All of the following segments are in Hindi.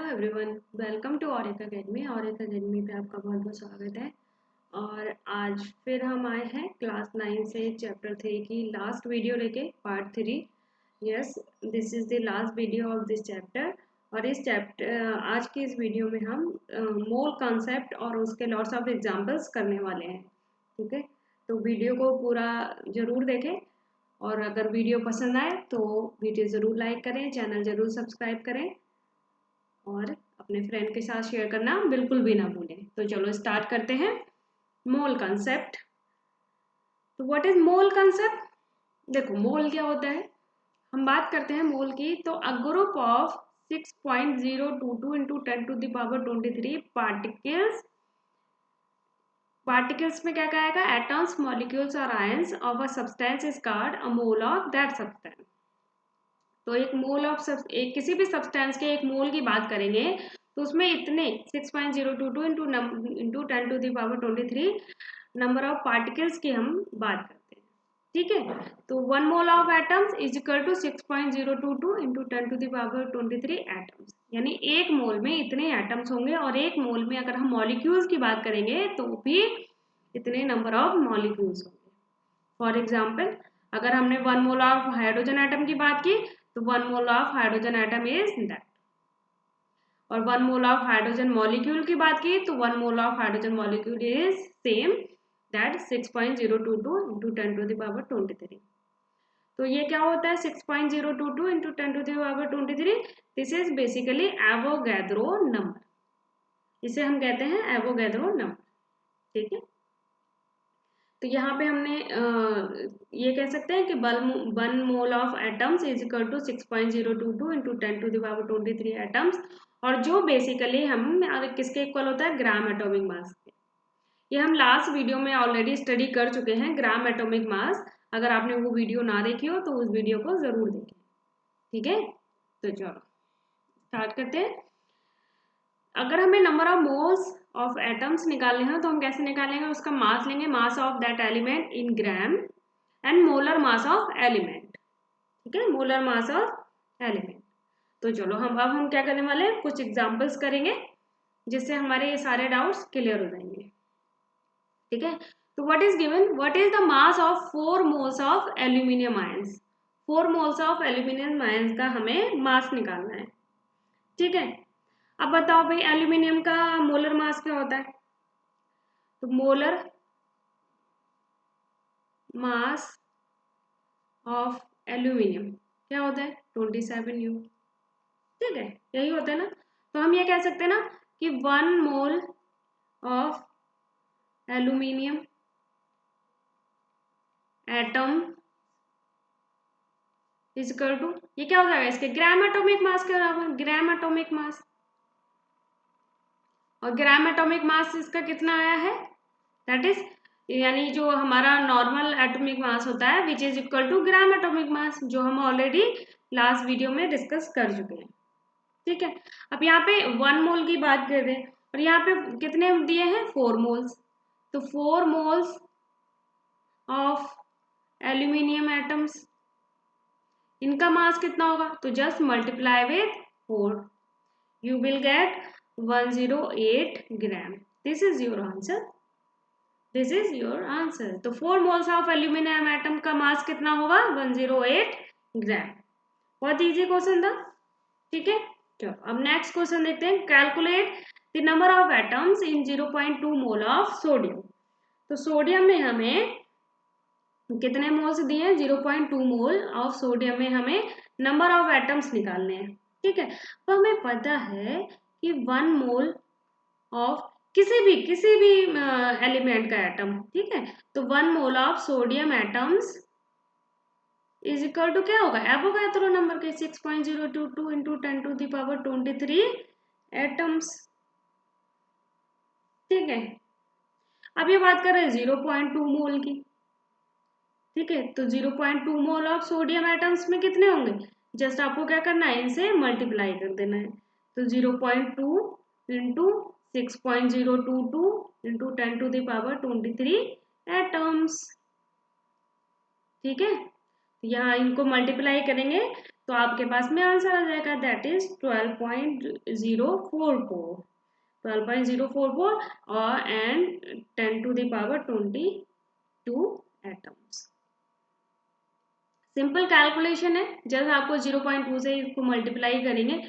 Everyone, welcome to Auric Academy. Auric Academy पे आपका बहुत बहुत स्वागत है। और आज फिर हम आए हैं क्लास 9 से चैप्टर 3 की लास्ट वीडियो लेके, part 3। Yes, this is the last video of this chapter. और इस चैप्टर आज की इस वीडियो में हम मोल कॉन्सेप्ट और उसके लॉट्स ऑफ एग्जांपल्स करने वाले हैं। ठीक है, तो वीडियो को पूरा ज़रूर देखें और अगर वीडियो पसंद आए तो वीडियो ज़रूर लाइक करें, चैनल ज़रूर सब्सक्राइब करें और अपने फ्रेंड के साथ शेयर करना बिल्कुल भी ना भूलें। तो चलो स्टार्ट करते हैं। मोल कंसेप्ट। तो व्हाट इज मोल कंसेप्ट? देखो, मोल क्या होता है, हम बात करते हैं मोल की। तो a group of 6.022 into 10⁻23 particles में क्या कहेगा, एटम्स, मॉलिक्यूल्स और ions of a substance is called a mole of that substance. तो एक मोल ऑफ एक किसी भी सब्सटेंस के एक मोल की बात करेंगे तो उसमें इतने 6.022 इंटू 10⁻23 नंबर ऑफ पार्टिकल्स की हम बात करते हैं। ठीक है, तो 1 mole of atoms is equal to 6.022 into 10⁻23 atoms, यानी एक मोल में इतने एटम्स होंगे। और एक मोल में अगर हम मॉलिक्यूल्स की बात करेंगे तो भी इतने नंबर ऑफ मॉलिक्यूल्स होंगे। फॉर एग्जाम्पल, अगर हमने 1 मोल ऑफ हाइड्रोजन एटम की बात की तो 1 mole of hydrogen atom is that. और 1 मोल ऑफ हाइड्रोजन मॉलिक्यूल की बात की तो 1 mole of hydrogen molecule is same that 6.022 into 10⁻23। तो ये क्या होता है 6.022 into 10⁻23? This is basically Avogadro number, इसे हम कहते हैं एवोगैड्रो नंबर। ठीक है, तो यहाँ पे हमने ये कह सकते हैं कि 1 mole of atoms is equal to 6.022 into 10⁻23 atoms. और जो बेसिकली हम किसके इक्वल होता है, ग्राम एटॉमिक मास के। ये हम लास्ट वीडियो में ऑलरेडी स्टडी कर चुके हैं, ग्राम एटॉमिक मास। अगर आपने वो वीडियो ना देखी हो तो उस वीडियो को जरूर देखें। ठीक है, तो चलो स्टार्ट करते हैं। अगर हमें number of moles of atoms निकालने हैं तो हम कैसे निकालेंगे, उसका मास लेंगे, mass of that element in gram and molar mass of element. ठीक है, मोलर मास ऑफ एलिमेंट। तो चलो अब हम क्या करने वाले हैं, कुछ एग्जांपल्स करेंगे जिससे हमारे ये सारे डाउट्स क्लियर हो जाएंगे। ठीक है, तो what is given, what is the mass of 4 moles of aluminium ions. 4 moles of aluminium ions का हमें मास निकालना है। ठीक है, अब बताओ भाई एल्यूमिनियम का मोलर मास क्या होता है। तो मोलर मास ऑफ एल्यूमिनियम क्या होता है, 27 U। ठीक है, यही होता है ना। तो हम ये कह सकते हैं ना कि 1 mole of aluminium atom is equal to, ये क्या हो जाएगा, इसके ग्राम एटॉमिक मास के बराबर, ग्राम एटॉमिक मास। और ग्राम एटॉमिक मास इसका कितना आया है, दैट इज, यानी जो हमारा नॉर्मल एटॉमिक मास होता है which is equal to gram atomic mass, जो हम ऑलरेडी लास्ट वीडियो में डिस्कस कर चुके हैं। ठीक है, अब यहाँ पे 1 मोल की बात कर रहे हैं और यहाँ पे कितने दिए हैं, 4 मोल्स। तो 4 मोल्स ऑफ एल्यूमिनियम एटम्स, इनका मास कितना होगा, तो just multiply with 4, you will get 108 gram. This is your answer. This is your answer. तो 4 moles of aluminum atom का मास कितना होगा, 108 ग्राम। बहुत इजी क्वेश्चन था। ठीक है, चलो अब नेक्स्ट क्वेश्चन देखते हैं। Calculate the number of atoms in 0.2 mole of sodium. तो सोडियम में हमें कितने मोल्स दिए हैं, 0.2 मोल ऑफ सोडियम में हमें नंबर ऑफ एटम्स निकालने हैं। ठीक है, तो हमें पता है कि 1 मोल ऑफ किसी भी एलिमेंट का एटम, ठीक है, तो 1 mole of sodium atoms is equal to क्या होगा, एवोगैड्रो नंबर के 6.022 इंटू 10⁻23 एटम्स। ठीक है, अब ये बात कर रहे हैं 0.2 मोल की। ठीक है, तो 0.2 मोल ऑफ सोडियम एटम्स में कितने होंगे, जस्ट आपको क्या करना है, इनसे मल्टीप्लाई कर देना है। तो 0.2 इंटू 6.022 इंटू 10⁻23 एटम्स। ठीक है, यहाँ इनको मल्टीप्लाई करेंगे तो आपके पास में आंसर आ जाएगा, दैट इज 12.044, 12.044 और एंड 10⁻22 एटम्स। सिंपल कैलकुलेशन है, जस्ट आपको 0.2 से इसको मल्टीप्लाई करेंगे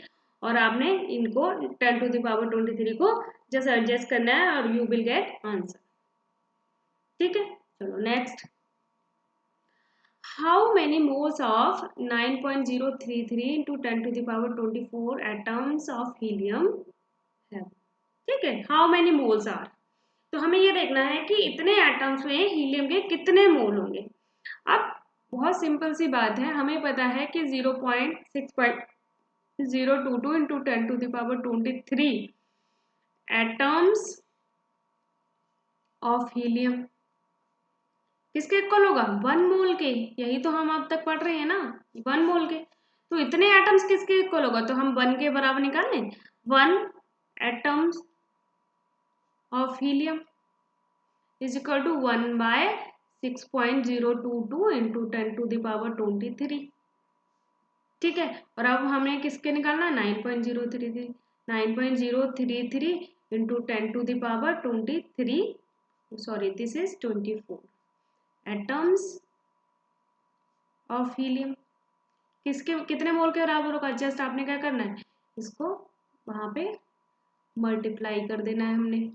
और आपने इनको 10⁻23 को जस्ट एडजस्ट करना है और यू विल गेट आंसर। ठीक है, चलो next. How many moles of 9.033 into 10⁻24 atoms of helium have? ठीक है, how many moles are, तो हमें ये देखना है कि इतने एटम्स में हीलियम के कितने मोल होंगे। अब बहुत सिंपल सी बात है, हमें पता है कि 0.6.022 into 10⁻23 एटम्स ऑफ हीलियम किसके इक्वल होगा, 1 मोल के। यही तो हम अब तक पढ़ रहे हैं ना, 1 मोल के। तो इतने एटम्स किसके इक्वल होगा, तो हम 1 के बराबर निकाल लें, 1 atoms of helium is equal to 1/6.022 into 10⁻23। ठीक है, और अब हमें किसके निकालना, 9.033, 9.033 into 10⁻23, sorry this is 24 atoms of helium किसके कितने मोल के बराबर होगा। जस्ट आपने क्या करना है, इसको वहां पे मल्टीप्लाई कर देना है हमने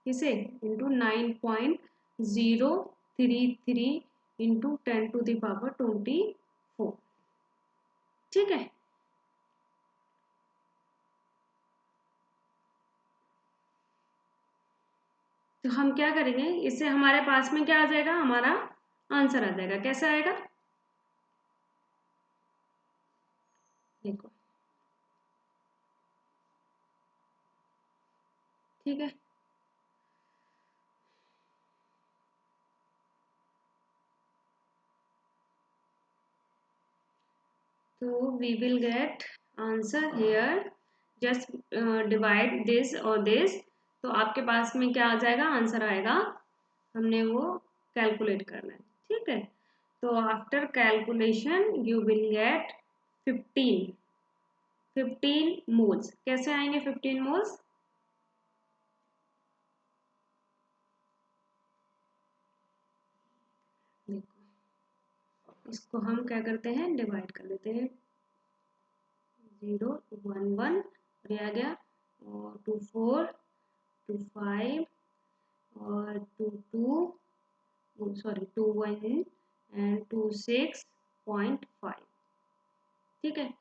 इसे इंटू 9.033 इंटू 10⁻24। ठीक है, तो हम क्या करेंगे, इससे हमारे पास में क्या आ जाएगा, हमारा आंसर आ जाएगा। कैसे आएगा, देखो, ठीक है, तो we will get answer here, just divide this और दिस, तो आपके पास में क्या आ जाएगा, आंसर आएगा। हमने वो कैलकुलेट करना है। ठीक है, तो after calculation you will gate 15 moles. कैसे आएंगे 15 मोल्स, देखो, इसको हम क्या करते हैं, डिवाइड कर देते हैं, 0 1 1 और आ गया, और 2 4 2 5 और 2 2 सॉरी 2 1 एंड 2 6.5। ठीक है,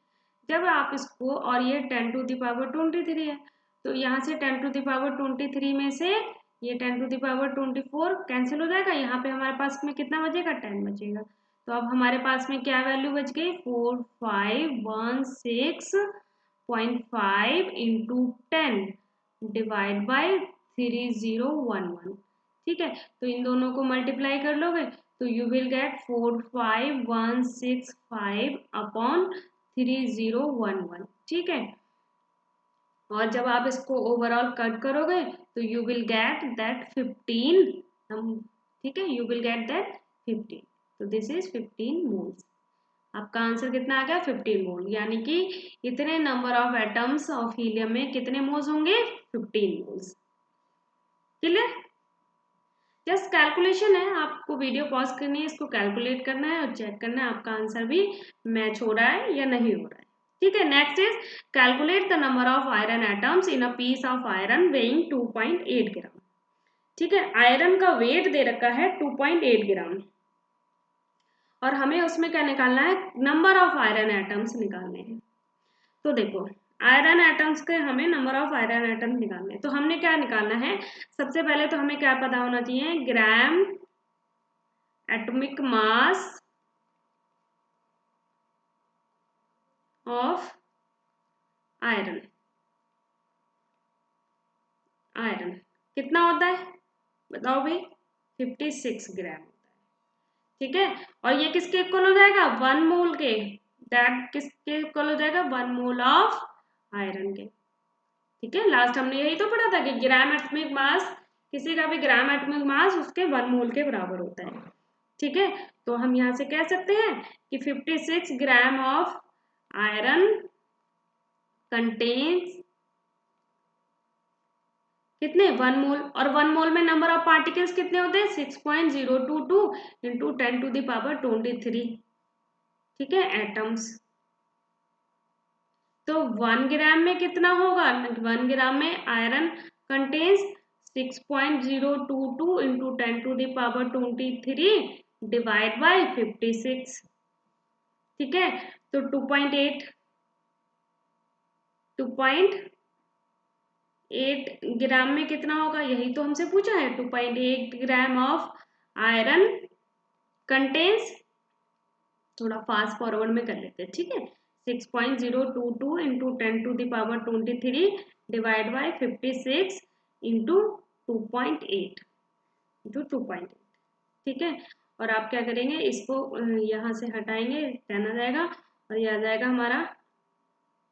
जब आप इसको, और ये 10⁻23 है, तो यहाँ से 10⁻23 में से ये 10⁻24 कैंसिल हो जाएगा। यहाँ पे हमारे पास में कितना बचेगा, 10 बचेगा। तो अब हमारे पास में क्या वैल्यू बच गई, 4516.5 इंटू 10 डिवाइड बाई 3011। ठीक है, तो इन दोनों को मल्टीप्लाई कर लोगे तो यू विल गेट 45165 अपॉन 3011। ठीक है, और जब आप इसको ओवरऑल कट करोगे तो यू विल गेट दैट 15। ठीक है, यू विल गेट दैट 15, तो दिस इज 15 मोल्स। आपका आंसर कितना आ गया, 15 मोल, यानी कि इतने number of atoms of helium में कितने मोल्स होंगे, 15 मोल्स। क्लियर, जस्ट कैलकुलेशन है, आपको वीडियो पॉज करनी है, इसको कैलकुलेट करना है और चेक करना है आपका आंसर भी मैच हो रहा है या नहीं हो रहा है। ठीक है, next is calculate the number of iron atoms in a piece of iron weighing 2.8 gram. ठीक है, आयरन का वेट दे रखा है 2.8 ग्राम और हमें उसमें क्या निकालना है, नंबर ऑफ आयरन एटम्स निकालने हैं। तो देखो, आयरन एटम्स के हमें नंबर ऑफ आयरन एटम्स निकालने हैं, तो हमने क्या निकालना है, सबसे पहले तो हमें क्या पता होना चाहिए, ग्राम atomic mass of iron. Iron कितना होता है बताओ भाई, 56 ग्राम होता है। ठीक है, और ये किसके इक्वल हो जाएगा, 1 मोल के, दैट किसके इक्वल हो जाएगा, 1 मोल ऑफ आयरन के। ठीक है, लास्ट हमने यही तो पढ़ा था कि ग्राम एटॉमिक मास, किसी का भी ग्राम एटॉमिक मास उसके 1 मोल के बराबर होता है। ठीक है, तो हम यहाँ से कह सकते हैं कि 56 ग्राम ऑफ आयरन कंटेन्स कितने 1 मोल, और 1 मोल में नंबर ऑफ पार्टिकल्स कितने होते हैं 6.022 इंटू 10⁻23। ठीक है एटम्स। तो 1 ग्राम में कितना होगा, 1 ग्राम में iron contains 6.022 into 10⁻23 divide by 56। ठीक है तो 2.8 ग्राम में कितना होगा, यही तो हमसे पूछा है। 2.8 ग्राम ऑफ आयरन कंटेन्स, थोड़ा फास्ट फॉरवर्ड में कर लेते हैं। ठीक है 6.022 into 10⁻23 divide by 56 into 2.8 into 2.8। ठीक है और आप क्या करेंगे, इसको यहाँ से हटाएंगे, 10 आ जाएगा और ये आ जाएगा हमारा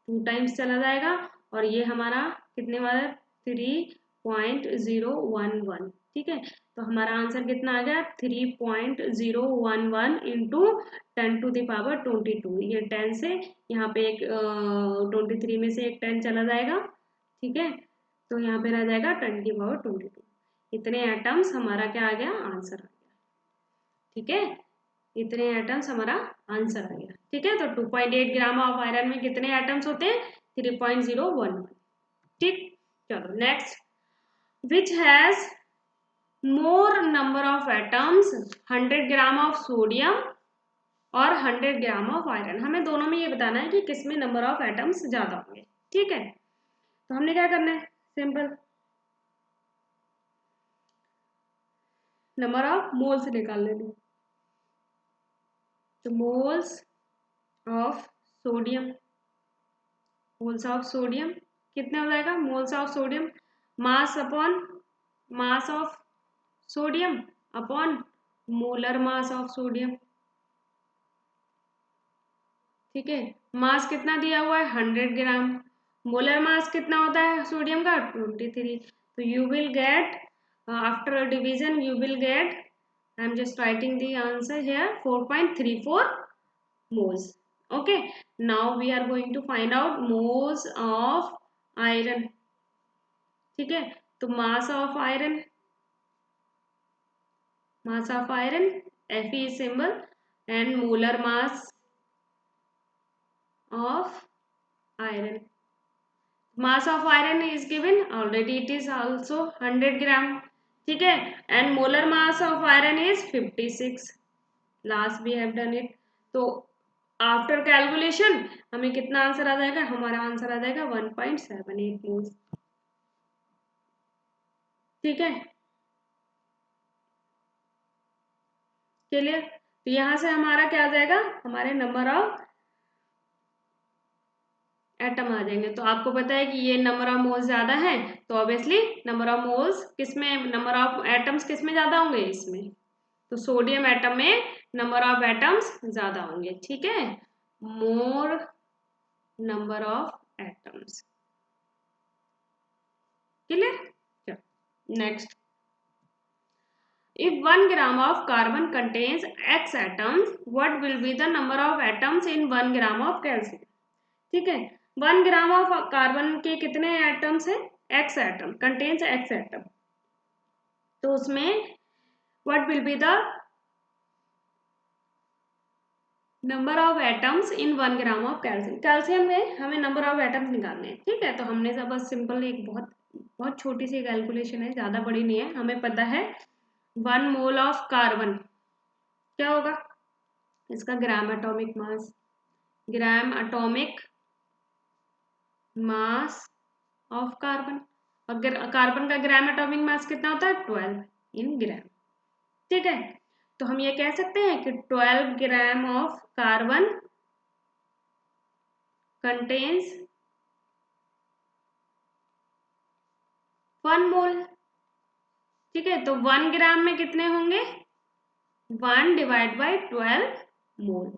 2 टाइम्स चला जाएगा और ये हमारा कितने वाला 3.011। ठीक है तो हमारा आंसर कितना आ गया 3.011 इंटू 10⁻22। ये 10 से यहाँ पे एक 23 में से एक 10 चला जाएगा। ठीक है तो यहाँ पे रह जाएगा 10⁻22। इतने एटम्स हमारा क्या आ गया, आंसर आ गया। ठीक है इतने एटम्स हमारा आंसर आ गया। ठीक है तो 2.8 ग्राम ऑफ आयरन में कितने एटम्स होते हैं 3.011। ठीक चलो next, which has more number of atoms 100 gram of sodium और 100 ग्राम ऑफ आयरन। हमें दोनों में ये बताना है कि किसमें नंबर ऑफ एटम्स ज्यादा होंगे। ठीक है तो हमने क्या करना है, सिंपल नंबर ऑफ मोल्स निकाल लेंगे। तो moles of sodium, moles of sodium कितने हो जाएगा, moles of sodium mass upon mass of sodium upon molar mass of sodium. ठीक है मास कितना दिया हुआ है 100 ग्राम, मोलर मास कितना होता है सोडियम का 23। तो you will get after division you will gate, I am just writing the answer here 4.34 moles. Okay now we are going to find out moles of iron. ठीक है तो mass of iron Fe symbol and molar mass of iron. Mass of iron is given already, it is also 100 gram. ठीक है and molar mass of iron is 56. last we have done it. तो आफ्टर कैलकुलेशन हमें कितना आंसर आ जाएगा, हमारा आंसर आ जाएगा 1.78 मोल्स। ठीक है चलिए तो यहां से हमारा क्या आ जाएगा, हमारे नंबर ऑफ एटम आ जाएंगे। तो आपको पता है कि ये नंबर ऑफ मोल्स ज्यादा है तो ऑब्वियसली नंबर ऑफ मोल्स किसमें, नंबर ऑफ एटम्स किसमें ज्यादा होंगे, इसमें। तो सोडियम एटम में नंबर ऑफ एटम्स ज्यादा होंगे। ठीक है मोर number of atoms. Clear next, if 1 gram of carbon contains x atoms, what will be the number of atoms in 1 gram of calcium? ठीक है 1 ग्राम ऑफ कार्बन के कितने एटम्स हैं, x atom contains x atom. तो उसमें what will be the number of atoms in 1 gram of calcium. Calcium में हमें नंबर ऑफ एटम्स निकालने हैं। ठीक है तो हमने सब बस सिंपल एक बहुत छोटी सी कैलकुलेशन है, ज्यादा बड़ी नहीं है। हमें पता है 1 मोल ऑफ कार्बन क्या होगा, इसका ग्राम atomic mass, gram atomic mass of carbon. अगर कार्बन का ग्राम एटॉमिक मास कितना होता है 12 इन ग्राम। ठीक है तो हम ये कह सकते हैं कि 12 gram of carbon contains 1 mole. ठीक है तो 1 ग्राम में कितने होंगे 1 डिवाइड बाई 12 मोल।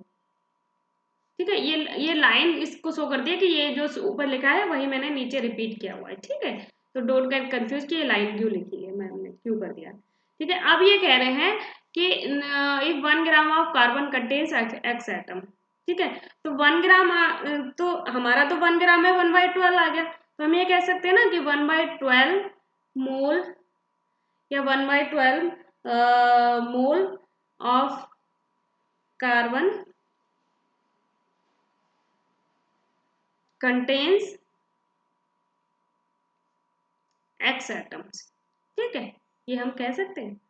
ठीक है ये लाइन इसको शो करती है कि ये जो ऊपर लिखा है वही मैंने नीचे रिपीट किया हुआ है। ठीक है तो डोंट गेट कंफ्यूज कि ये लाइन क्यों लिखी है मैम ने, क्यों कर दिया। ठीक है अब ये कह रहे हैं कि if 1 gram of carbon contains x atom. ठीक है। तो 1 ग्राम तो हमारा तो 1 ग्राम है, 1/12 आ गया। तो हम ये कह सकते हैं ना कि 1/12 मोल या 1/12 mole of carbon contains x atoms. ठीक है, ये हम कह सकते हैं।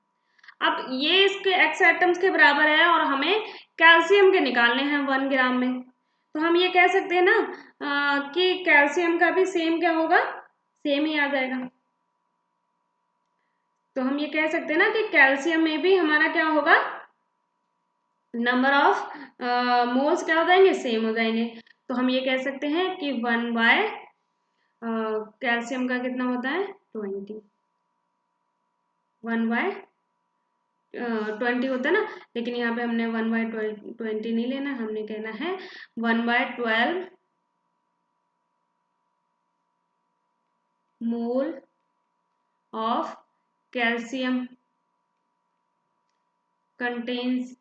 अब ये इसके एक्स एटम्स के बराबर है और हमें कैल्शियम के निकालने हैं 1 ग्राम में। तो हम ये कह सकते हैं ना कि कैल्शियम का भी सेम क्या होगा, सेम ही आ जाएगा। तो हम ये कह सकते हैं ना कि कैल्शियम में भी हमारा क्या होगा, नंबर ऑफ मोल्स क्या हो जाएंगे, सेम हो जाएंगे। तो हम ये कह सकते हैं कि 1 बाय कैल्शियम का कितना होता है 20, 1/20 होता है ना, लेकिन यहाँ पे हमने 1/20 नहीं लेना, हमने कहना है 1/12 mole of calcium contains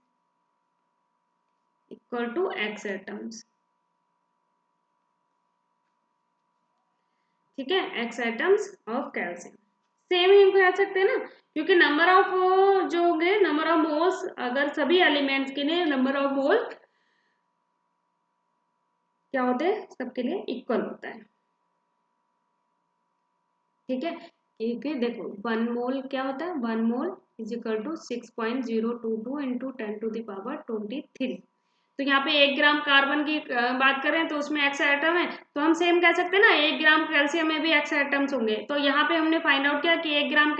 equal to x atoms. ठीक है, x atoms of calcium same ही कह सकते हैं ना, क्योंकि नंबर ऑफ जो होंगे, नंबर ऑफ मोल्स अगर सभी एलिमेंट्स के लिए नंबर ऑफ मोल क्या होते हैं, सबके लिए इक्वल होता है। ठीक है, क्योंकि देखो 1 मोल क्या होता है, 1 mole is equal to 6.022 into 10⁻23। तो यहाँ पे 1 ग्राम कार्बन की बात करें तो उसमें एक्स एटम है, तो हम सेम कह सकते हैं ना 1 ग्राम कैल्शियम में भी एक्स एटम्स होंगे। तो यहाँ पे हमने फाइंड आउट किया कि 1 ग्राम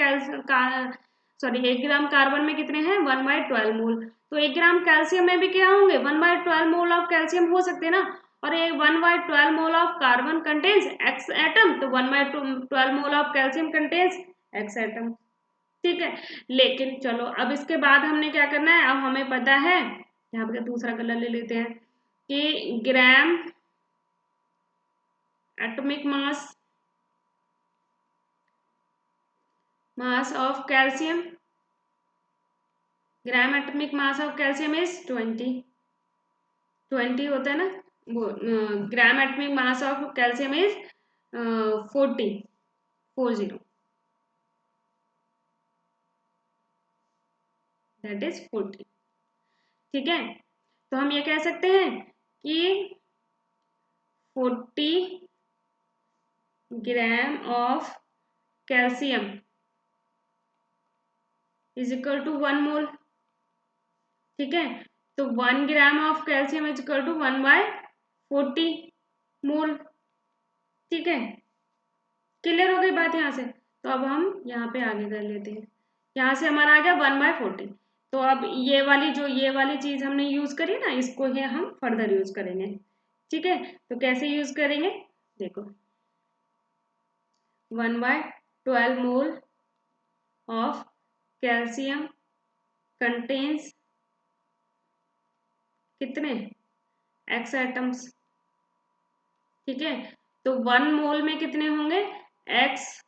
सॉरी 1 ग्राम कार्बन में कितने हैं 1/12 मोल। तो 1 ग्राम कैल्शियम में भी क्या होंगे 1/12 मोल ऑफ कैल्शियम हो सकते हैं ना, और ये 1/12 mole of carbon contains x atom, तो 1/12 mole of calcium contains x atom. ठीक है, लेकिन चलो अब इसके बाद हमने क्या करना है, अब हमें पता है, यहाँ पे दूसरा कलर ले लेते हैं, कि ग्राम atomic mass of calcium, gram atomic mass of calcium is 20 होता है ना, वो ग्राम atomic mass of calcium is 40 that is 40। ठीक है, तो हम ये कह सकते हैं कि 40 gram of calcium is equal to 1 mole. ठीक है, तो 1 gram of calcium is equal to 1/40 mole. ठीक है, क्लियर हो गई बात यहाँ से। तो अब हम यहाँ पे आगे कर लेते हैं, यहाँ से हमारा आ गया 1/40। तो अब ये वाली चीज हमने यूज करी ना, इसको ही हम फर्दर यूज करेंगे। ठीक है, तो कैसे यूज करेंगे, देखो 1/12 मोल ऑफ कैल्शियम कंटेन्स कितने एक्स एटम्स। ठीक है, तो 1 मोल में कितने होंगे एक्स,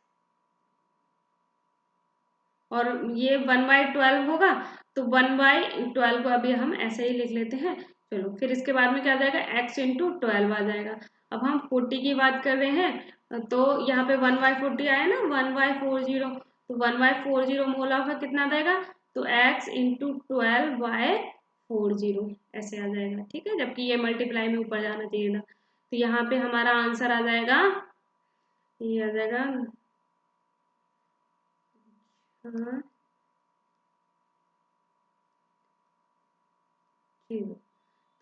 और ये 1/12 होगा, तो 1/12 को अभी हम ऐसे ही लिख लेते हैं। चलो फिर इसके बाद में क्या आ जाएगा, x इंटू 12 आ जाएगा। अब हम 40 की बात कर रहे हैं, तो यहाँ पे 1/40 आया ना, 1/40, तो 1/40 मोल ऑफ कितना आ जाएगा, तो x इंटू 12/40 ऐसे आ जाएगा। ठीक है, जबकि ये मल्टीप्लाई में ऊपर जाना चाहिए था। तो यहाँ पे हमारा आंसर आ जाएगा, ये आ जाएगा हाँ,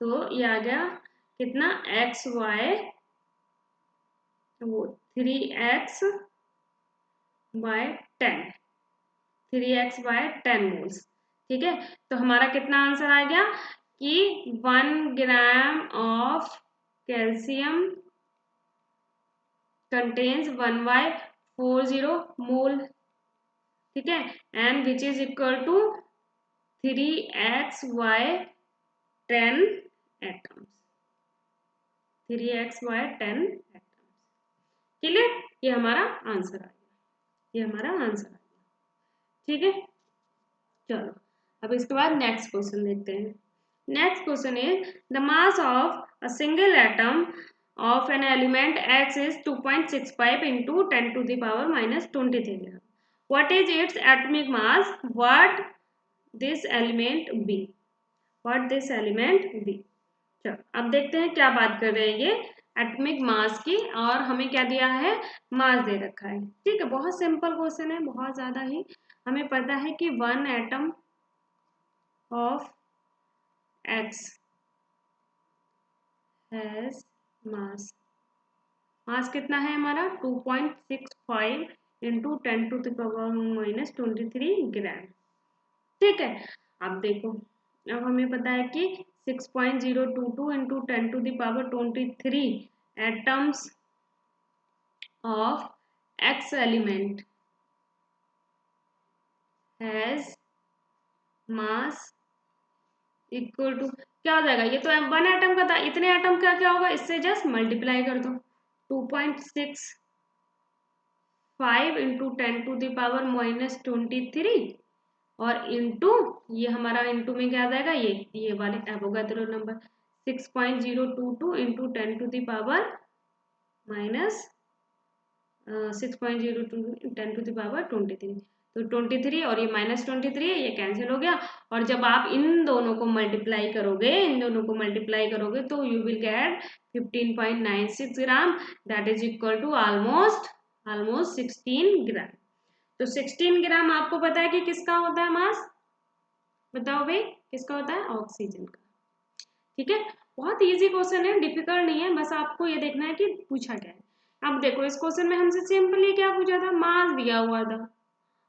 तो ये आ गया कितना एक्स वाई, वो 3x/10, 3x/10 मोल्स। ठीक है, तो हमारा कितना आंसर आ गया कि 1 gram of calcium contains 1/40 mole. ठीक है, and which is equal to 3x/10 atoms, 3x/10 atoms. Clear, ये हमारा आंसर आ गया, ये हमारा आंसर आ गया। ठीक है, चलो अब इसके बाद नेक्स्ट क्वेश्चन देखते हैं। Next question is the mass of a single atom of an element X is 2.65 into 10 to the power minus 23 gram. What is its atomic mass? What this element be? What this element be? चलो अब देखते हैं क्या बात कर रहे हैं ये एटॉमिक मास की, और हमें क्या दिया है, मास दे रखा है। ठीक है, बहुत सिंपल क्वेश्चन है, बहुत ज्यादा ही। हमें पता है कि one atom of x has mass, mass कितना है हमारा 2.65 into 10 to the power minus 23 gram. ठीक है, अब देखो, अब हमें पता है कि 6.022 into 10 to the power 23 atoms of x element has mass equal to क्या हो जाएगा, ये तो वन एटम का था, इतने एटम का क्या होगा, इससे जस्ट मल्टीप्लाई कर दो। 2.65 into 10 to the power minus 23 और इंटू ये हमारा इंटू में क्या आ जाएगा, ये वाले Avogadro number 6.022 into 10 to the power minus 6.02 10 to the power 23। तो 23 और ये माइनस 23 है, ये कैंसिल हो गया। और जब आप इन दोनों को मल्टीप्लाई करोगे, तो you will get 15.96 gram, that is equal to almost 16 gram. तो 16 ग्राम आपको पता है कि किसका होता है मास, बताओ भाई किसका होता है, ऑक्सीजन का। ठीक है, बहुत इजी क्वेश्चन है, डिफिकल्ट नहीं है, बस आपको ये देखना है कि पूछा क्या है। अब देखो इस क्वेश्चन में हमसे सिंपली क्या पूछा था, मास दिया हुआ था,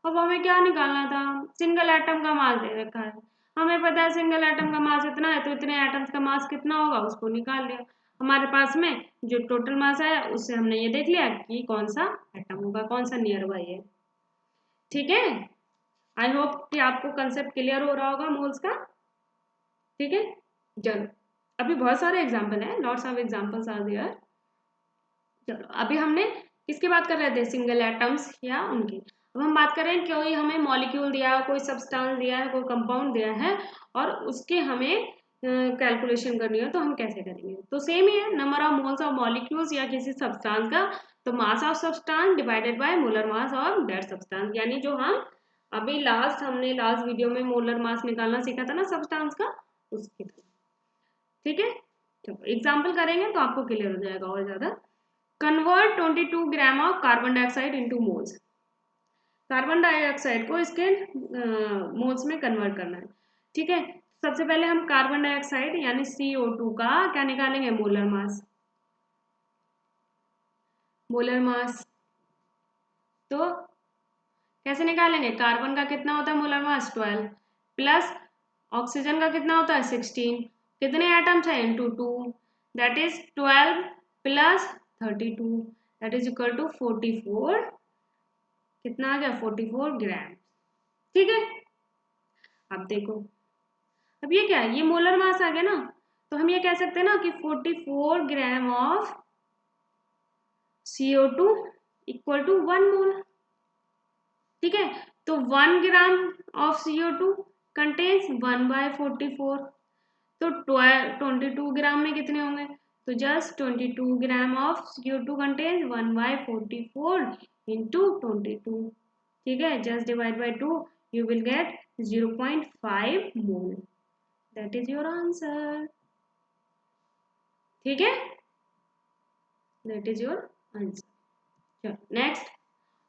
अब हमें क्या निकालना था, सिंगल एटम का मास दे रखा है, हमें पता है सिंगल एटम का मास इतना है, तो इतने एटम्स का मास कितना होगा उसको निकाल लिया। हमारे पास में जो टोटल मास है उससे हमने ये देख लिया कि कौन सा एटम होगा, कौन सा नियर बाई है। ठीक है, आई होप कि आपको कंसेप्ट क्लियर हो रहा होगा मोल्स का। ठीक है, चलो अभी बहुत सारे एग्जाम्पल हैं, lots of examples are there. चलो अभी हमने किसकी बात कर रहे थे, सिंगल एटम्स या उनकी। अब हम बात कर रहे हैं कि कोई हमें मॉलिक्यूल दिया है, कोई सब्सटेंस दिया है, कोई कंपाउंड दिया है और उसके हमें कैलकुलेशन करनी है, तो हम कैसे करेंगे। तो सेम ही है, number of moles of molecules या किसी सब्सटेंस का, तो mass of substance divided by molar mass of that substance, यानी जो हम अभी हमने लास्ट वीडियो में मोलर मास निकालना सीखा था ना सब्सटेंस का, उसकी तरह। ठीक है, चलो एग्जाम्पल करेंगे तो आपको क्लियर हो जाएगा और ज्यादा। Convert 22 gram of carbon dioxide into moles, carbon dioxide को इसके मोल्स में कन्वर्ट करना है। ठीक है, सबसे पहले हम कार्बन डाइऑक्साइड यानी CO2 का क्या निकालेंगे, मोलर मास। मोलर मास तो कैसे निकालेंगे, कार्बन का कितना होता है मोलर मास 12 प्लस ऑक्सीजन का कितना होता है 16, कितने एटम्स है into 2, that is 12 plus 32, that is equal to 44, कितना आ गया 44 ग्राम। ठीक है, अब देखो, अब ये क्या है, ये मोलर मास आ गया ना, तो हम ये कह सकते हैं ना कि 44 gram of CO2 equal to 1 mole. ठीक है, तो 1 ग्राम ऑफ CO2 कंटेन्स 1/44, तो 22 ग्राम में कितने होंगे, तो just 22 gram of CO2 contains 1/44 into 22। ठीक है, just divide by 2, you will get 0.5 mole, that is your answer। ठीक है, that is your answer। चलो next,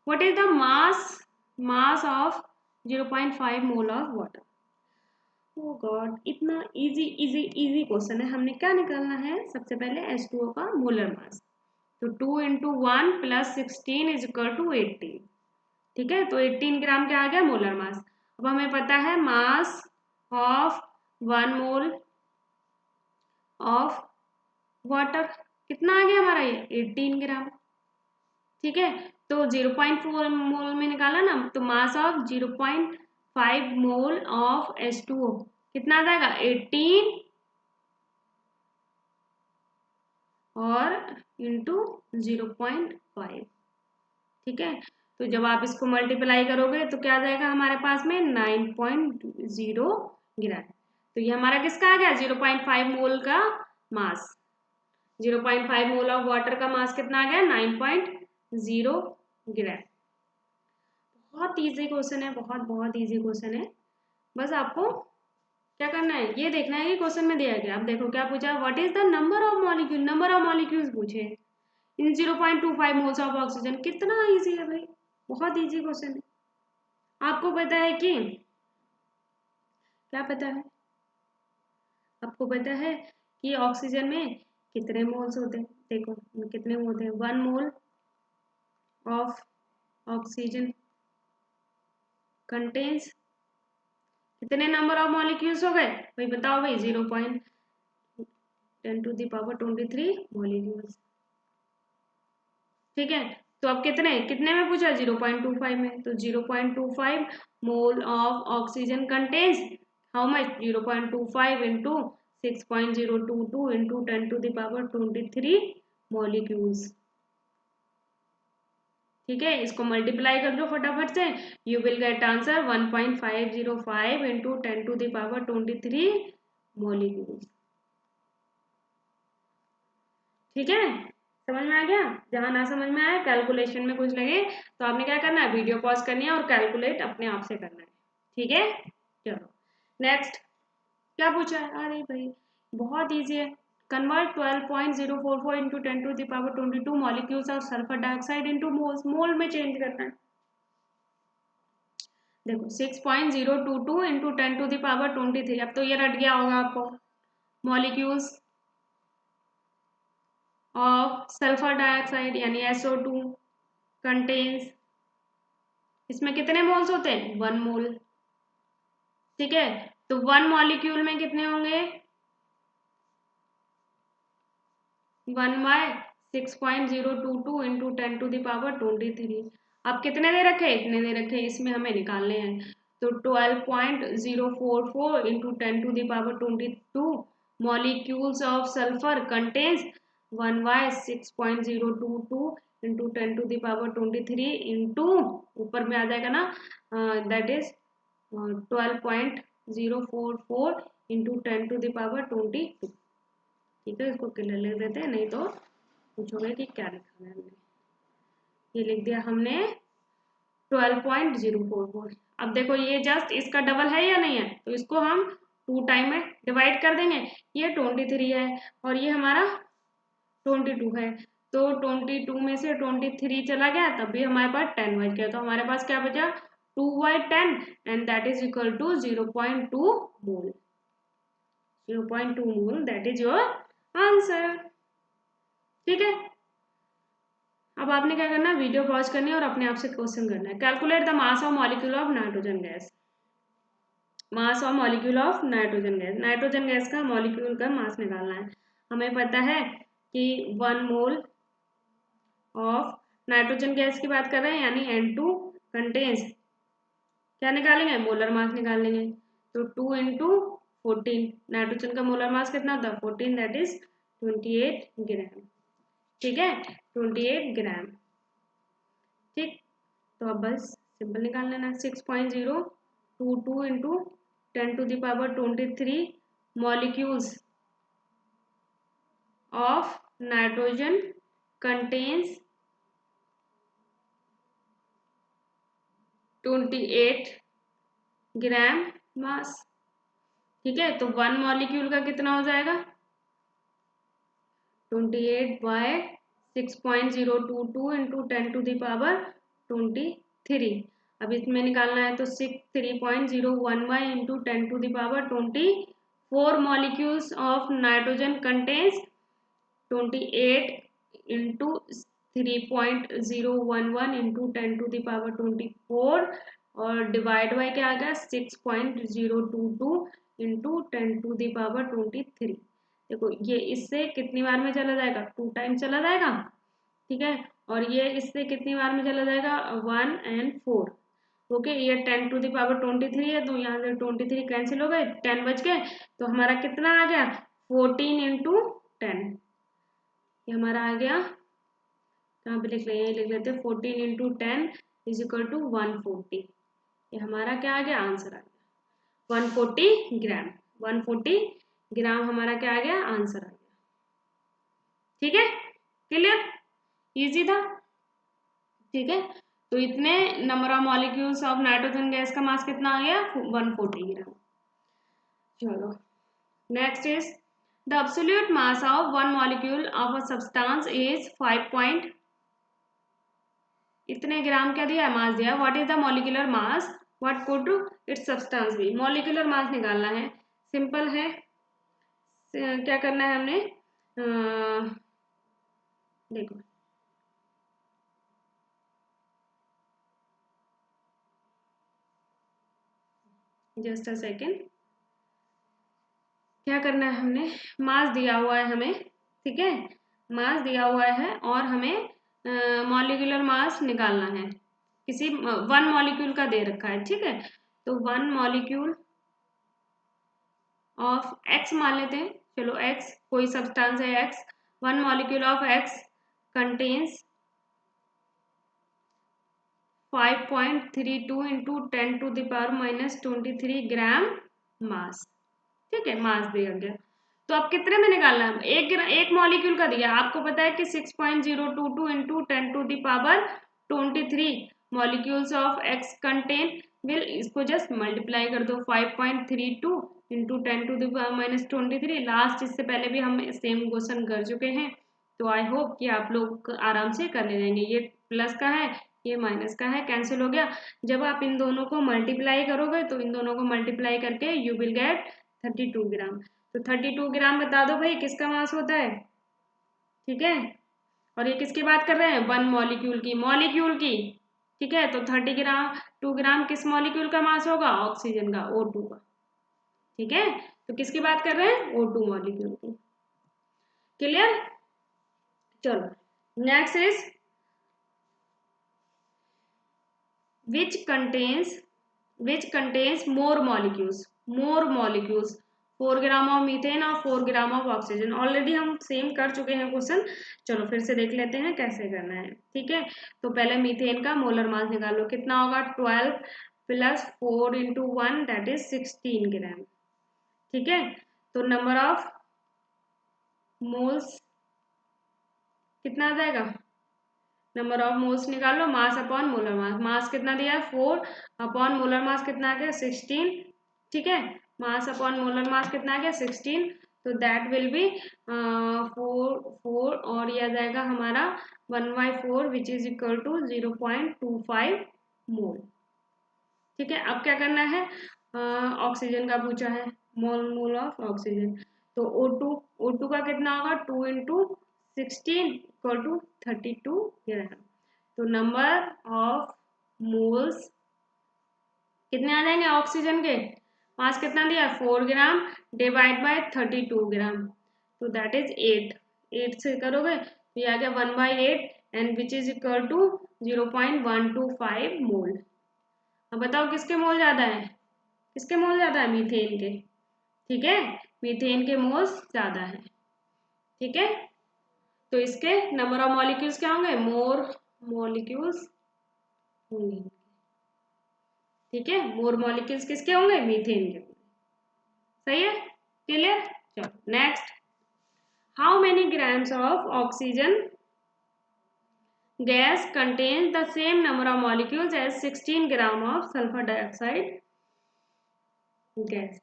what is the mass of 0.5 mole of water। Oh god, इतना इजी क्वेश्चन है। हमने क्या निकालना है, सबसे पहले H2O का मोलर मास, तो 2 into 1 plus 16 is equal to 18। ठीक है, तो 18 ग्राम क्या आ गया मोलर मास। अब हमें पता है mass of 1 mole of water कितना आ गया हमारा, ये 18 ग्राम। ठीक है, तो 0.4 मोल में निकाला ना, तो mass of 0.5 mole of H2O कितना आ जाएगा 18 और इंटू 0.5। ठीक है, तो जब आप इसको मल्टीप्लाई करोगे तो क्या आ जाएगा हमारे पास में 9.0 ग्राम। तो ये हमारा किसका आ गया 0.5 मोल का मास। 0.5 मोल ऑफ वाटर का मास कितना आ गया 9.0 ग्राम। बहुत इजी क्वेश्चन है, बहुत बहुत इजी क्वेश्चन है। बस आपको क्या करना है ये देखना है कि क्वेश्चन में दिया गया। अब देखो क्या पूछा, what is the number of molecule, number of molecules पूछे इन 0.25 मोल्स ऑफ ऑक्सीजन। कितना इजी है भाई, बहुत इजी क्वेश्चन है। आपको पता है कि क्या पता है, आपको पता है कि ऑक्सीजन में कितने मोल्स होते हैं। देखो कितने होते हैं, 1 मोल ऑफ ऑक्सीजन कंटेन्स कितने नंबर ऑफ मॉलिक्यूल्स हो गए भाई, बताओ भाई 0.10⁻23 मॉलिक्यूल्स। ठीक है, तो अब कितने कितने में पूछा 0.25 में, तो 0.25 मोल of oxygen contains how much 0.25 into 6.022 into 10⁻23 molecules. ठीक है, इसको मल्टीप्लाई कर दो फटाफट से, you will get answer 1.505 into 10⁻23 molecules. ठीक है, समझ में आ गया। जहां ना समझ में आए कैलकुलेशन में कुछ लगे तो आपने क्या करना है, वीडियो पॉज करनी है और कैलकुलेट अपने आप से करना है। ठीक है, चलो नेक्स्ट क्या पूछा है। अरे भाई बहुत इजी है, convert 12.044 into 10⁻22 molecules of sulphur dioxide into moles. Mole में चेंज करना है। देखो 6.022 इंटू 10⁻23, अब तो ये रट गया होगा आपको, मॉलिक्यूल्स ऑफ सल्फर डाइऑक्साइड यानी SO2 कंटेन्स, इसमें कितने मोल्स होते हैं 1 मोल। ठीक है, तो 1 मॉलिक्यूल में कितने होंगे 1/6.022 इंटू 10⁻23। अब कितने दे रखे, इतने दे रखे, इसमें हमें निकालने हैं। तो 12.044 into 10⁻22 molecules of sulphur contains 1/6.022 into 10⁻23 into ऊपर में आ जाएगा ना, दैट इज 12.044 इंटू 10⁻22। ठीक है, इसको क्लियर लिख देते हैं, नहीं तो पूछोगे कि क्या लिखा है हमने। ये लिख दिया हमने 12.044। अब देखो ये जस्ट इसका डबल है या नहीं है, तो इसको हम 2 टाइम में डिवाइड कर देंगे। ये 23 है और ये हमारा 22 है, तो 22 में से 23 चला गया, तब भी हमारे पास 10 बच गया। तो हमारे पास क्या बचा 2/10 and that is equal to 0.2 mole. 0.2 mole that is your answer. ठीक है, अब आपने क्या करना है, वीडियो पॉज करनी है और अपने आप से क्वेश्चन करना है। Calculate the mass of molecule of nitrogen gas. Mass of molecule of nitrogen gas, nitrogen gas का मॉलिक्यूल का मास निकालना है। हमें पता है कि 1 मोल ऑफ नाइट्रोजन गैस की बात कर रहे हैं यानी N2 कंटेन्स, क्या निकालेंगे मोलर मास निकालेंगे। तो 2 इंटू 14, नाइट्रोजन का मोलर मास कितना होता है 14, दैट इज 28 ग्राम। ठीक है, 28 ग्राम। ठीक, तो अब बस सिंपल निकाल लेना, 6.022 into 10⁻23 molecules of nitrogen contains 28 ग्राम मास। ठीक है, तो 1 मॉलिक्यूल का कितना हो जाएगा 28/6.022 इंटू 10⁻23। अब इसमें निकालना है तो 3.011 into 10⁻24 molecules of nitrogen contains 28 into 3.011 into 10⁻24 और डिवाइड बाई क्या आ गया 6.022 इंटू 10⁻23। देखो ये इससे कितनी बार में चला जाएगा 2 टाइम चला जाएगा। ठीक है, और ये इससे कितनी बार में चला जाएगा 1 and 4। ओके, ये 10⁻23 है, तो यहाँ से 23 कैंसिल हो गए, 10 बच गए, तो हमारा कितना आ गया 14 इंटू 10। ये हमारा आ गया, कहाँ पे लिख रहे हैं, लिख लेते हैं 14 इंटू 10 इज इक्वल टू 140। ये हमारा क्या आ गया आंसर आ गया 140 ग्राम। 140 ग्राम हमारा क्या आ गया, आंसर आ गया। ठीक है, क्लियर, इजी था। ठीक है, तो इतने number of molecules of nitrogen gas का मास कितना आ गया, 140 ग्राम। चलो next is the absolute mass of one molecule of a substance is 5 इतने ग्राम क्या दिया है, मास दिया। What is the molecular mass, what could its substance be. Molecular mass निकालना है, सिंपल है। क्या करना है हमने, देखो जस्ट अ सेकेंड, क्या करना है हमने, मास दिया हुआ है हमें, ठीक है, मास दिया हुआ है और हमें मॉलिक्यूलर मास निकालना है, किसी वन मॉलिक्यूल का दे रखा है, ठीक है। तो वन मॉलिक्यूल ऑफ एक्स मान लेते हैं, चलो एक्स कोई सब्सटेंस है x, one molecule of x contains 5.32 into 10⁻⁻23 ग्राम मास, ठीक है, मास दिया गया। तो अब कितने में निकालना है, एक मॉलिक्यूल का दिया, आपको पता है कि 6.022 into 10⁻23 molecules of x contain will, इसको जस्ट मल्टीप्लाई कर दो 5.32 इंटू 10⁻⁻23। लास्ट इससे पहले भी हम सेम क्वेश्चन कर चुके हैं, तो आई होप कि आप लोग आराम से कर ले जाएंगे। ये प्लस का है, ये माइनस का है, कैंसिल हो गया। जब आप इन दोनों को मल्टीप्लाई करोगे तो इन दोनों को मल्टीप्लाई करके यू विल गेट 32 ग्राम। तो 32 ग्राम बता दो भाई किसका मास होता है, ठीक है। और ये किसकी बात कर रहे हैं, वन मॉलिक्यूल की, ठीक है। तो 2 ग्राम किस मॉलिक्यूल का मास होगा, ऑक्सीजन का, O2 का, ठीक है। तो किसकी बात कर रहे हैं, O2 मॉलिक्यूल की, क्लियर। चलो next is which contains more molecules 4 gram of methane और 4 ग्राम ऑफ ऑक्सीजन। ऑलरेडी हम सेम कर चुके हैं क्वेश्चन, चलो फिर से देख लेते हैं कैसे करना है, ठीक है। तो पहले मीथेन का मोलर मास निकालो, कितना होगा, 12 प्लस 4 इंटू 1 दैट इज 16 ग्राम, ठीक है। तो नंबर ऑफ मोल्स कितना आ जाएगा, नंबर ऑफ मोल्स निकालो, mass upon molar mass, mass कितना दिया है 4 अपॉन मोलर मास कितना आ गया 16, ठीक है। मास अपॉन मोलर मास कितना आ गया 16, तो दैट विल बी 4 और यह आ जाएगा हमारा 1/4 विच इज इक्वल टू 0.25 मोल, ठीक है। अब क्या करना है, ऑक्सीजन का पूछा है, मोल ऑफ ऑक्सीजन। तो O2 का कितना होगा 2 इंटू 16 इक्वल टू 32 ग्राम। तो नंबर ऑफ मोल्स कितने आ जाएंगे ऑक्सीजन के, मास कितना दिया 4 ग्राम डिवाइड बाय 32 ग्राम, तो दैट इज 8 से करोगे तो ये आ गया 1/8 and which is equal to 0.125 mole. अब बताओ किसके मोल ज्यादा है, किसके मोल ज्यादा है, मीथेन के, ठीक है, मीथेन के मोल्स ज्यादा है, ठीक है। तो इसके नंबर ऑफ मॉलिक्यूल्स क्या होंगे, मोर मॉलिक्यूल्स होंगे, ठीक है। मोर मॉलिक्यूल्स किसके होंगे, मीथेन के, सही है, क्लियर। चलो next, how many grams of oxygen gas contains the same number of molecules as 16 gram of sulfur dioxide gas।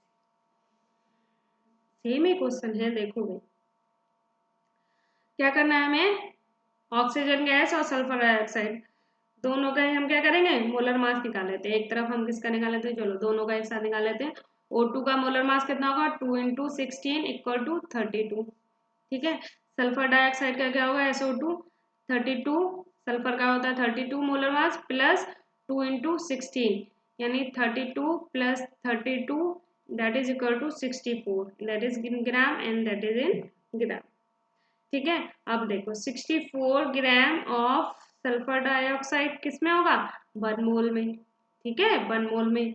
Same he question है, देखो भाई क्या करना है हमें, ऑक्सीजन गैस और सल्फर डाइऑक्साइड दोनों का ही हम क्या करेंगे, मोलर मास निकाल लेते हैं। एक तरफ हम किसका निकाल लेते हैं, चलो दोनों का एक साथ निकाल लेते हैं। O2 का मोलर मास कितना होगा 2 इंटू 16 इक्वल टू 32, ठीक है। सल्फर डाइऑक्साइड का क्या होगा SO2 32, सल्फर का होता है 32 मोलर मास प्लस 2 इंटू 16 यानी 32 plus 32 that is equal to 64, that is in gram and that is in gram, ठीक है। अब देखो 64 ग्राम ऑफ सल्फर डाइऑक्साइड किस में होगा, 1 मोल में, ठीक है, 1 मोल में।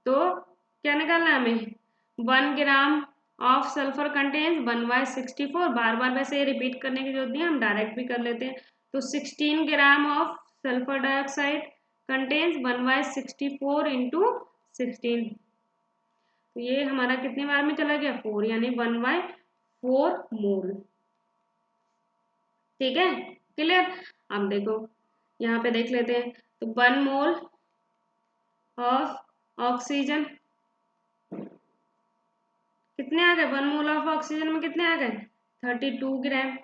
तो क्या निकालना है हमें, 1 ग्राम ऑफ सल्फर कंटेन्स 1/64, बार बार वैसे रिपीट करने की जरूरत नहीं है, हम डायरेक्ट भी कर लेते हैं। तो 16 gram of sulphur dioxide contains 1/64 into 16, तो ये हमारा कितनी बार में चला गया 4, यानी 1/4 मोल। ठीक है, क्लियर। अब देखो यहाँ पे देख लेते हैं, तो 1 मोल ऑफ ऑक्सीजन कितने आ गए, 1 मोल ऑफ ऑक्सीजन में कितने आ गए 32 ग्राम।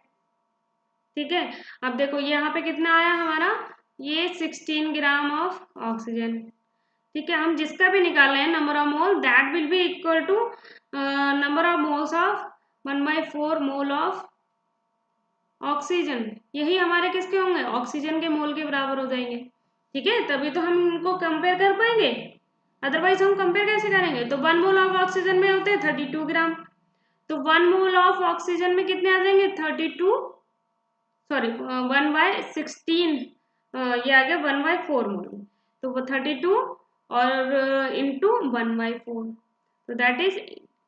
ठीक है, अब देखो यहाँ पे कितना आया हमारा, ये 16 ग्राम ऑफ ऑक्सीजन। ठीक है, हम जिसका भी निकाल रहे हैं number of mole, that will be equal to number of moles of 1/4 mole of oxygen. यही हमारे किसके होंगे, ऑक्सीजन के मोल के बराबर हो जाएंगे। ठीक है, तभी तो हम इनको कंपेयर कर पाएंगे, अदरवाइज हम कंपेयर कैसे करेंगे। तो 1 मोल ऑफ ऑक्सीजन में होते हैं 32 ग्राम, तो 1 मोल ऑफ ऑक्सीजन में कितने आ जाएंगे 32, सॉरी 1/16, ये आ गया 1/4 मोल, तो वो 32 और इंटू 1/4, तो दैट इज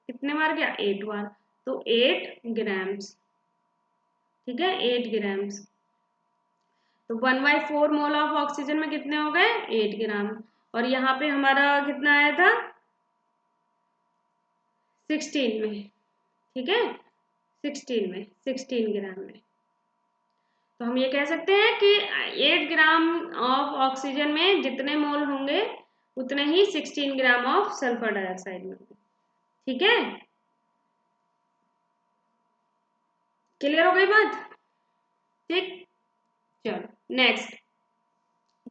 कितने बार गया 8 बार, तो 8 ग्राम्स। ठीक है, 8 ग्राम्स, तो 1/4 मोल ऑफ ऑक्सीजन में कितने हो गए 8 ग्राम, और यहाँ पे हमारा कितना आया था 16 में। ठीक है, 16 ग्राम में, तो हम ये कह सकते हैं कि 8 ग्राम ऑफ ऑक्सीजन में जितने मोल होंगे उतने ही 16 ग्राम ऑफ सल्फर डाइऑक्साइड में होंगे। ठीक है, क्लियर हो गई बात। ठीक, चलो next,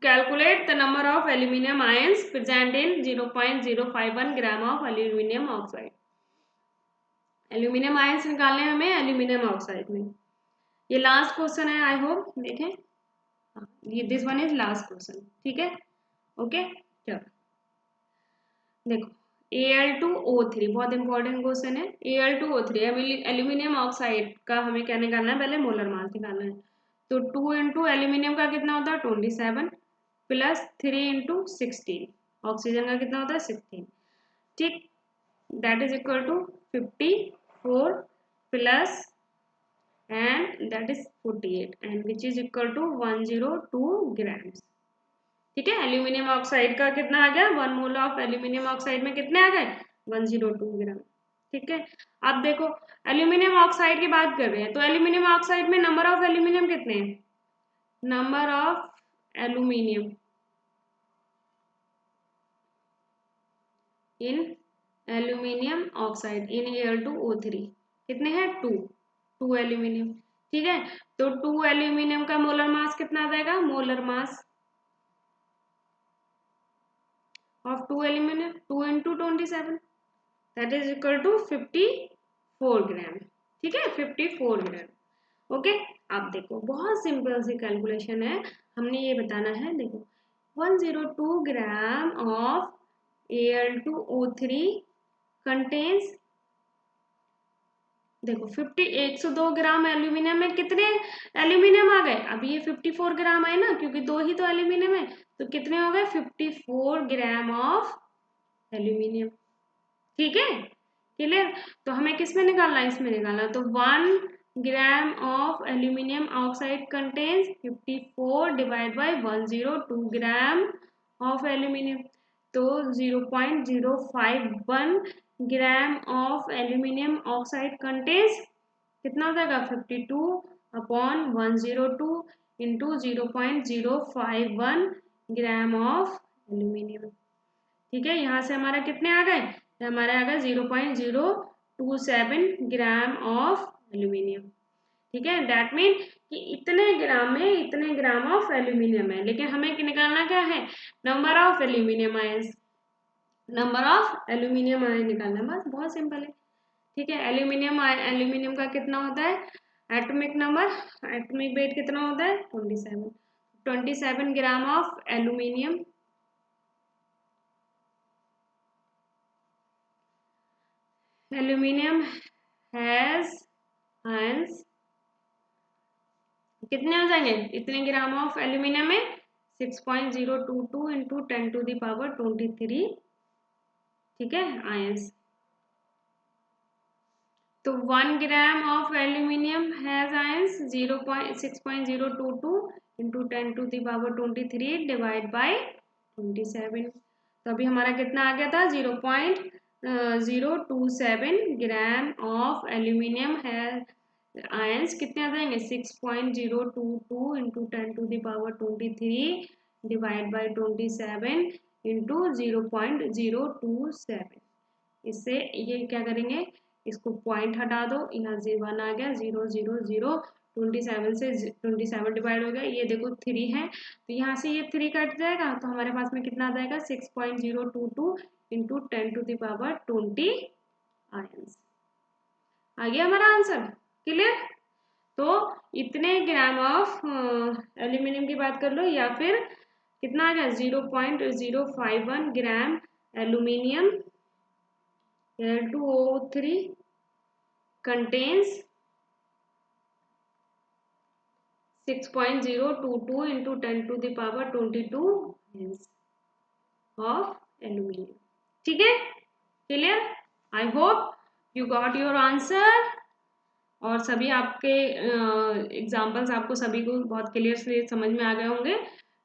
calculate the number of aluminium ions present in 0.051 gram of aluminium oxide. Aluminium ions निकालने हैं हमें एल्यूमिनियम ऑक्साइड में। ये लास्ट क्वेश्चन है, आई होप देखें, ये this one is last question. ठीक है, ओके, चलो देखो Al2O3 बहुत इंपॉर्टेंट क्वेश्चन है। Al2O3 एल्यूमिनियम ऑक्साइड का हमें क्या निकालना है, पहले मोलर मास निकालना है। तो 2 इंटू एल्यूमिनियम का कितना होता है 27 प्लस 3 इंटू 16, ऑक्सीजन का कितना होता है 16। ठीक, that is equal to 54 plus and that is 48 and which is equal to 102 grams. ठीक है, एल्यूमिनियम ऑक्साइड का कितना आ गया, 1 मोल ऑफ एल्यूमिनियम ऑक्साइड में कितने आ गए 102 ग्राम। ठीक है, अब देखो एल्यूमिनियम ऑक्साइड की बात कर रहे हैं, तो एल्यूमिनियम ऑक्साइड में नंबर ऑफ एल्यूमिनियम कितने हैं, number of aluminium in aluminium oxide in Al2O3 कितने हैं 2 एल्यूमिनियम। ठीक है, तो 2 एल्यूमिनियम का मोलर मास कितना आ जाएगा, molar mass of 2 aluminum 2 into 27 that is equal to 54 ग्राम। ठीक है, 54 ग्राम। ओके, अब देखो बहुत सिंपल सी कैलकुलेशन है, हमने ये बताना है, देखो 102 ग्राम ऑफ Al2O3 कंटेन्स, देखो 102 ग्राम एल्यूमिनियम में कितने एल्यूमिनियम आ गए, अभी ये 54 ग्राम आए ना, क्योंकि 2 ही तो एल्यूमिनियम है, तो कितने हो गए 54 ग्राम ऑफ एल्यूमिनियम। ठीक है, क्लियर। तो हमें किस में निकालना है, इसमें निकालना, तो 1 gram of aluminium oxide contains 54 divide by 102 gram of aluminium, तो 0.051 ग्राम ऑफ एल्यूमिनियम ऑक्साइड कंटेन्स कितना हो जाएगा 52 upon 102 into 0.051 gram of aluminium. ठीक है, यहाँ से हमारा कितने आ गए, हमारे आ गए 0.027 ग्राम ऑफ एल्यूमिनियम। ठीक है, दैट मीन कि इतने ग्राम में इतने ग्राम ऑफ एल्यूमिनियम है, लेकिन हमें निकालना क्या है, number of aluminium ions, number of aluminium ion निकालना, बस बहुत सिंपल है। ठीक है, एल्यूमिनियम का कितना होता है एटॉमिक नंबर, एटॉमिक वेट कितना होता है 27 ग्राम of aluminium aluminium has ions कितने आ जाएंगे, इतने ग्राम ऑफ एल्यूमिनियम में 6.022 इंटू 10 टू द पावर 23। ठीक है, आयंस, तो 1 gram of aluminium has ions 6.022 into 10 to the power 23 divide by 27। तो अभी हमारा कितना आ गया था 0.022 0.027 ग्राम ऑफ एल्यूमिनियम है आयंस कितने आ जाएंगे 6.022 इंटू 10⁻23 डिवाइड बाई 27 इंटू 0.027। इससे ये क्या करेंगे, इसको पॉइंट हटा दो, यहाँ 1 आ गया, 0 27 से 27 डिवाइड हो गया, ये देखो 3 है तो यहाँ से ये 3 कट जाएगा तो हमारे पास में कितना आ जाएगा 6.022 इंटू 10⁻20 आयंस। आ गया हमारा आंसर। क्लियर। तो इतने ग्राम ऑफ एल्यूमिनियम की बात कर लो, या फिर कितना आ गया 0.051 gram aluminium Al2O3 contains 6.022 into 10⁻22 of aluminium। ठीक है, clear. I hope you got your answer, और सभी आपके एग्जाम्पल्स आपको सभी को बहुत क्लियर से समझ में आ गए होंगे।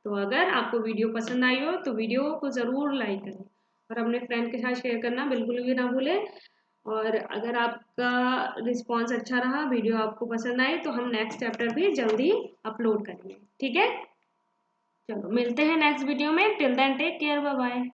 तो अगर आपको वीडियो पसंद आई हो तो वीडियो को ज़रूर लाइक करें और अपने फ्रेंड के साथ शेयर करना बिल्कुल भी ना भूलें। और अगर आपका रिस्पांस अच्छा रहा, वीडियो आपको पसंद आई, तो हम नेक्स्ट चैप्टर भी जल्दी अपलोड करेंगे। ठीक है, चलो मिलते हैं नेक्स्ट वीडियो में। Till then take care, bye bye.